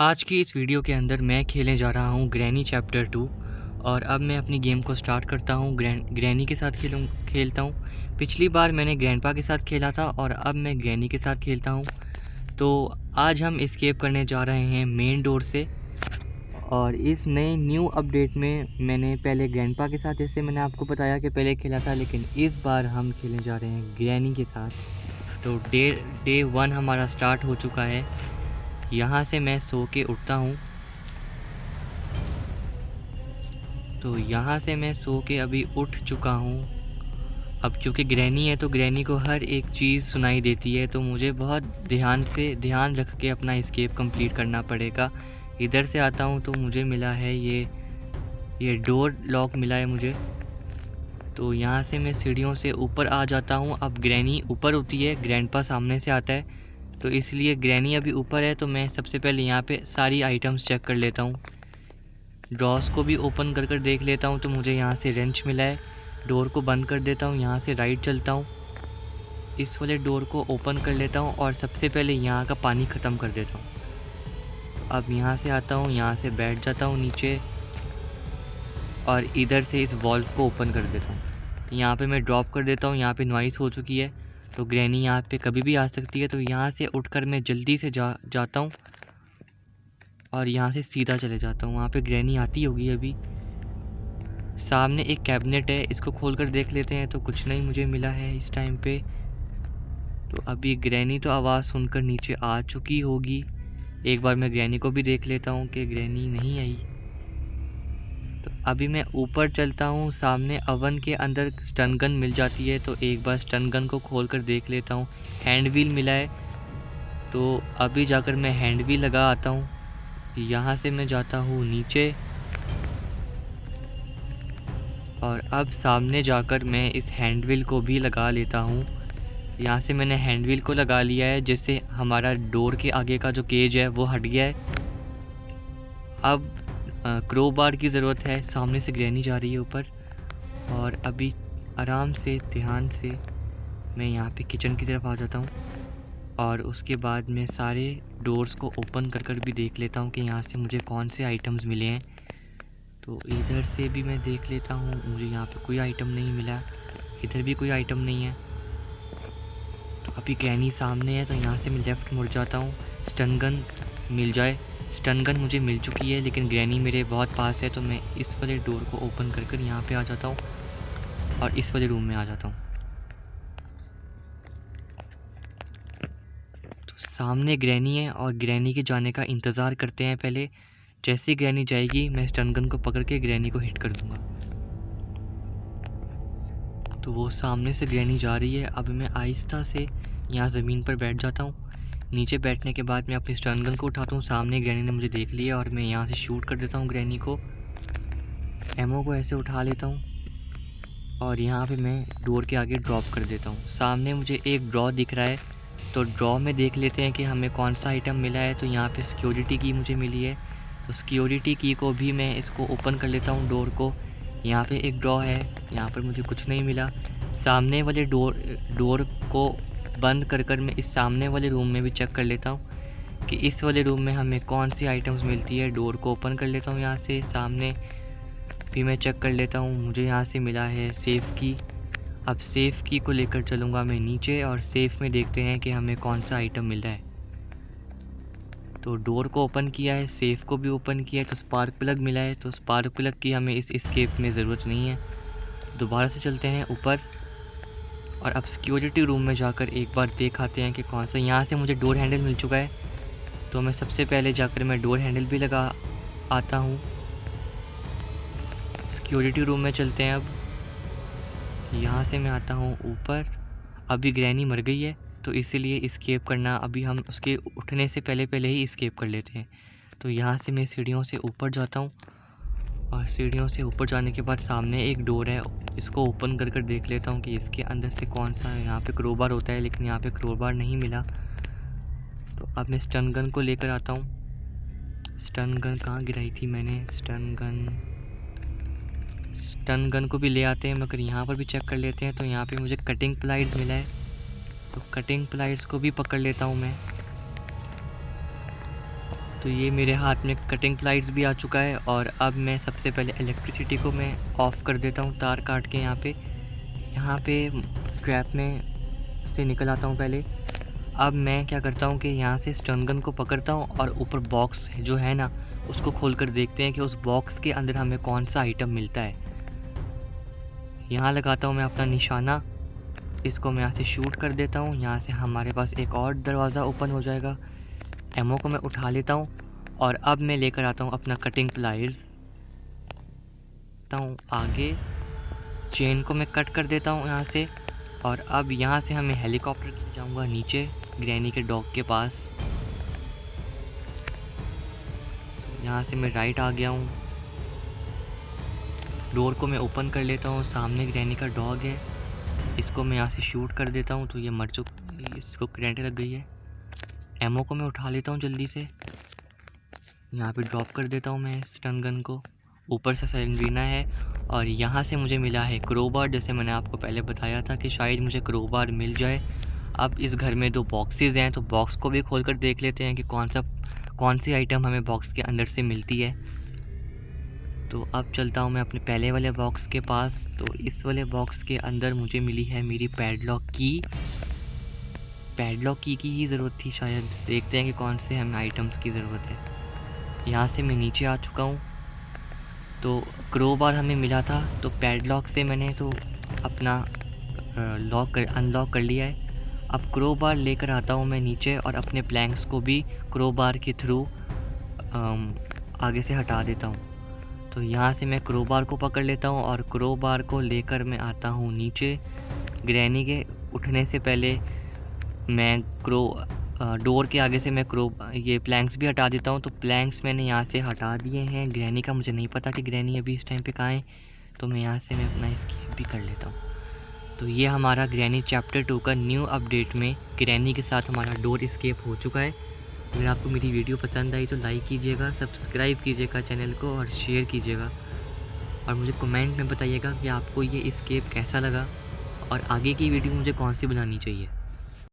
आज की इस वीडियो के अंदर मैं खेलने जा रहा हूँ ग्रैनी चैप्टर 2। और अब मैं अपनी गेम को स्टार्ट करता हूँ। ग्रैनी के साथ खेलता हूँ। पिछली बार मैंने ग्रैंडपा के साथ खेला था और अब मैं ग्रैनी के साथ खेलता हूँ। तो आज हम एस्केप करने जा रहे हैं मेन डोर से। और इस नए न्यू अपडेट में मैंने पहले ग्रैंडपा के साथ, जैसे मैंने आपको बताया कि पहले खेला था, लेकिन इस बार हम खेलने जा रहे हैं ग्रैनी के साथ। तो डे 1 हमारा स्टार्ट हो चुका है। यहाँ से मैं सो के उठता हूँ। तो यहाँ से मैं सो के अभी उठ चुका हूँ। अब क्योंकि ग्रैनी है तो ग्रैनी को हर एक चीज़ सुनाई देती है, तो मुझे बहुत ध्यान रख के अपना एस्केप कंप्लीट करना पड़ेगा। इधर से आता हूँ तो मुझे मिला है ये डोर लॉक मिला है मुझे। तो यहाँ से मैं सीढ़ियों से ऊपर आ जाता हूँ। अब ग्रैनी ऊपर होती है, ग्रैंडपा सामने से आता है, तो इसलिए ग्रैनी अभी ऊपर है। तो मैं सबसे पहले यहाँ पे सारी आइटम्स चेक कर लेता हूँ। ड्रॉस को भी ओपन कर देख लेता हूँ। तो मुझे यहाँ से रेंच मिला है। डोर को बंद कर देता हूँ, यहाँ से राइट चलता हूँ, इस वाले डोर को ओपन कर लेता हूँ और सबसे पहले यहाँ का पानी ख़त्म कर देता हूँ। अब यहाँ से आता हूँ, यहाँ से बैठ जाता हूँ नीचे और इधर से इस वॉल्व को ओपन कर देता हूँ। यहाँ पे मैं ड्रॉप कर देता हूँ। यहाँ पे नॉइस हो चुकी है, तो ग्रैनी यहाँ पे कभी भी आ सकती है। तो यहाँ से उठकर मैं जल्दी से जाता हूँ और यहाँ से सीधा चले जाता हूँ। वहाँ पे ग्रैनी आती होगी अभी। सामने एक कैबिनेट है, इसको खोलकर देख लेते हैं। तो कुछ नहीं मुझे मिला है इस टाइम पे। तो अभी ग्रैनी तो आवाज़ सुनकर नीचे आ चुकी होगी। एक बार मैं ग्रैनी को भी देख लेता हूँ कि ग्रैनी नहीं आई। तो अभी मैं ऊपर चलता हूँ। सामने ओवन के अंदर स्टन गन मिल जाती है, तो एक बार स्टन गन को खोलकर देख लेता हूँ। हैंड व्हील मिला है, तो अभी जाकर मैं हैंड व्हील लगा आता हूँ। यहाँ से मैं जाता हूँ नीचे और अब सामने जाकर मैं इस हैंड व्हील को भी लगा लेता हूँ। यहाँ से मैंने हैंड व्हील को लगा लिया है, जिससे हमारा डोर के आगे का जो केज है वो हट गया है। अब क्रो बार की ज़रूरत है। सामने से ग्रैनी जा रही है ऊपर। और अभी आराम से ध्यान से मैं यहाँ पे किचन की तरफ आ जाता हूँ और उसके बाद मैं सारे डोर्स को ओपन कर भी देख लेता हूँ कि यहाँ से मुझे कौन से आइटम्स मिले हैं। तो इधर से भी मैं देख लेता हूँ, मुझे यहाँ पे कोई आइटम नहीं मिला। इधर भी कोई आइटम नहीं है। तो अभी ग्रैनी सामने है, तो यहाँ से मैं लेफ़्ट मुड़ जाता हूँ। स्टन गन मिल जाए। स्टन गन मुझे मिल चुकी है, लेकिन ग्रैनी मेरे बहुत पास है। तो मैं इस वाले डोर को ओपन कर यहाँ पे आ जाता हूँ और इस वाले रूम में आ जाता हूँ। तो सामने ग्रैनी है और ग्रैनी के जाने का इंतज़ार करते हैं। पहले जैसे ही ग्रैनी जाएगी, मैं स्टन गन को पकड़ के ग्रैनी को हिट कर दूँगा। तो वो सामने से ग्रैनी जा रही है। अब मैं आहिस्ता से यहाँ ज़मीन पर बैठ जाता हूँ। नीचे बैठने के बाद मैं अपनी स्टन गन को उठाता हूँ। सामने ग्रैनी ने मुझे देख लिया और मैं यहाँ से शूट कर देता हूँ ग्रैनी को। एमओ को ऐसे उठा लेता हूँ और यहाँ पे मैं डोर के आगे ड्रॉप कर देता हूँ। सामने मुझे एक ड्रॉ दिख रहा है, तो ड्रॉ में देख लेते हैं कि हमें कौन सा आइटम मिला है। तो यहाँ पे सिक्योरिटी की मुझे मिली है, तो सिक्योरिटी की को भी मैं इसको ओपन कर लेता हूँ डोर को। यहाँ पे एक ड्रॉ है, यहाँ पर मुझे कुछ नहीं मिला। सामने वाले डोर को बंद कर मैं इस सामने वाले रूम में भी चेक कर लेता हूँ कि इस वाले रूम में हमें कौन सी आइटम्स मिलती है। डोर को ओपन कर लेता हूँ यहाँ से। सामने भी मैं चेक कर लेता हूँ, मुझे यहाँ से मिला है सेफ़ की। अब सेफ़ की को लेकर चलूँगा मैं नीचे और सेफ़ में देखते हैं कि हमें कौन सा आइटम मिल रहा है। तो डोर को ओपन किया है, सेफ़ को भी ओपन किया है, तो स्पार्क प्लग मिला है। तो स्पार्क प्लग की हमें इस एस्केप में ज़रूरत नहीं है। दोबारा से चलते हैं ऊपर और अब सिक्योरिटी रूम में जाकर एक बार देख आते हैं कि कौन सा। यहाँ से मुझे डोर हैंडल मिल चुका है, तो मैं सबसे पहले जाकर मैं डोर हैंडल भी लगा आता हूँ। सिक्योरिटी रूम में चलते हैं। अब यहाँ से मैं आता हूँ ऊपर। अभी ग्रैनी मर गई है, तो इसीलिए एस्केप करना, अभी हम उसके उठने से पहले ही एस्केप कर लेते हैं। तो यहाँ से मैं सीढ़ियों से ऊपर जाता हूँ और सीढ़ियों से ऊपर जाने के बाद सामने एक डोर है, इसको ओपन कर देख लेता हूँ कि इसके अंदर से कौन सा है। यहाँ पे क्रोबार होता है, लेकिन यहाँ पे क्रोबार नहीं मिला। तो अब मैं स्टन गन को लेकर आता हूँ। स्टन गन कहाँ गिराई थी मैंने? स्टन गन को भी ले आते हैं, मगर यहाँ पर भी चेक कर लेते हैं। तो यहाँ पे मुझे कटिंग प्लाइड्स मिला है, तो कटिंग प्लाइड्स को भी पकड़ लेता हूँ मैं। तो ये मेरे हाथ में कटिंग प्लाइट्स भी आ चुका है और अब मैं सबसे पहले इलेक्ट्रिसिटी को मैं ऑफ़ कर देता हूँ तार काट के यहाँ पे ट्रैप में से निकल आता हूँ पहले। अब मैं क्या करता हूँ कि यहाँ से स्टन गन को पकड़ता हूँ और ऊपर बॉक्स जो है ना उसको खोल कर देखते हैं कि उस बॉक्स के अंदर हमें कौन सा आइटम मिलता है। यहाँ लगाता हूँ मैं अपना निशाना, इसको मैं यहाँ से शूट कर देता हूँ। यहाँ से हमारे पास एक और दरवाज़ा ओपन हो जाएगा। एमओ को मैं उठा लेता हूँ और अब मैं लेकर आता हूँ अपना कटिंग प्लायर्स आगे, चेन को मैं कट कर देता हूँ यहाँ से। और अब यहाँ से हमें हेलीकॉप्टर ले जाऊँगा नीचे ग्रैनी के डॉग के पास। यहाँ से मैं राइट आ गया हूँ, डोर को मैं ओपन कर लेता हूँ। सामने ग्रैनी का डॉग है, इसको मैं यहाँ से शूट कर देता हूँ तो ये मर चुका, इसको करंट लग गई है। एमओ को मैं उठा लेता हूँ जल्दी से, यहाँ पे ड्रॉप कर देता हूँ मैं स्टन गन को। ऊपर से सेलेंड्रीना है और यहाँ से मुझे मिला है क्रोबार, जैसे मैंने आपको पहले बताया था कि शायद मुझे क्रोबार मिल जाए। अब इस घर में 2 बॉक्सेस हैं तो बॉक्स को भी खोल कर देख लेते हैं कि कौन सी आइटम हमें बॉक्स के अंदर से मिलती है। तो अब चलता हूँ मैं अपने पहले वाले बॉक्स के पास। तो इस वाले बॉक्स के अंदर मुझे मिली है मेरी पैडलॉक की ही ज़रूरत थी शायद। देखते हैं कि कौन से हमें आइटम्स की ज़रूरत है। यहाँ से मैं नीचे आ चुका हूँ, तो क्रोबार हमें मिला था तो पैडलॉक से मैंने तो अपना अनलॉक कर लिया है। अब क्रोबार लेकर आता हूँ मैं नीचे और अपने प्लैंक्स को भी क्रोबार के थ्रू आगे से हटा देता हूँ। तो यहाँ से मैं क्रोबार को पकड़ लेता हूँ और क्रोबार को लेकर मैं आता हूँ नीचे। ग्रैनी के उठने से पहले मैं डोर के आगे से मैं ये प्लैंक्स भी हटा देता हूँ। तो प्लैंक्स मैंने यहाँ से हटा दिए हैं। ग्रैनी का मुझे नहीं पता कि ग्रैनी अभी इस टाइम पे कहाँ है, तो मैं यहाँ से मैं अपना एस्केप भी कर लेता हूँ। तो ये हमारा ग्रैनी चैप्टर 2 का न्यू अपडेट में ग्रैनी के साथ हमारा डोर एस्केप हो चुका है। अगर आपको मेरी वीडियो पसंद आई तो लाइक कीजिएगा, सब्सक्राइब कीजिएगा चैनल को और शेयर कीजिएगा। और मुझे कमेंट में बताइएगा कि आपको ये एस्केप कैसा लगा और आगे की वीडियो मुझे कौन सी बनानी चाहिए।